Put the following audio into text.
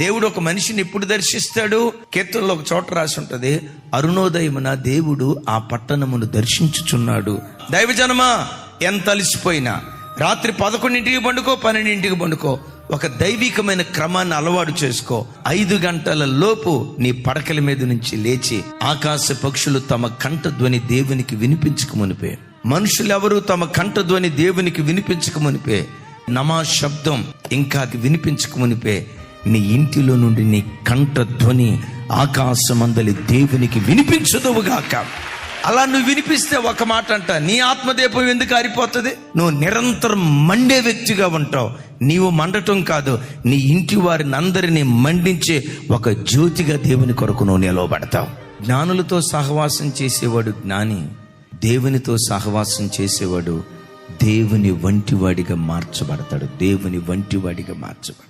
దేవుడు ఒక మనిషిని ఎప్పుడు దర్శిస్తాడు? కీర్తనలో ఒక చోట రాసి ఉంటది, అరుణోదయమున దేవుడు ఆ పట్టణమును దర్శించుచున్నాడు. దైవజనమా, ఎంత అలసిపోయినా రాత్రి 11ంటికి పండుకో, 12ంటికి పండుకో, ఒక దైవికమైన క్రమాన్ని అలవాటు చేసుకో. 5 గంటల లోపు నీ పడకల మీద నుంచి లేచి ఆకాశ పక్షులు తమ కంఠధ్వని దేవునికి వినిపించక మునిపే, మనుషులెవరూ తమ కంఠధ్వని దేవునికి వినిపించక మునిపే, నమా శబ్దం ఇంకా వినిపించక మునిపే నీ ఇంటిలో నుండి నీ కంఠధ్వని ఆకాశమందలి దేవునికి వినిపించదువుగాక. అలా నువ్వు వినిపిస్తే ఒక మాట అంట, నీ ఆత్మదీపం ఎందుకు ఆరిపోతుంది? నువ్వు నిరంతరం మండే వ్యక్తిగా ఉంటావు. నీవు మండటం కాదు, నీ ఇంటి వారిని అందరినీ మండించే ఒక జ్యోతిగా దేవుని కొరకు నువ్వు నిలవబడతావు. జ్ఞానులతో సహవాసం చేసేవాడు జ్ఞాని, దేవునితో సహవాసం చేసేవాడు దేవుని వంటివాడిగా మార్చబడతాడు. దేవుని వంటివాడిగా మార్చబడతాడు.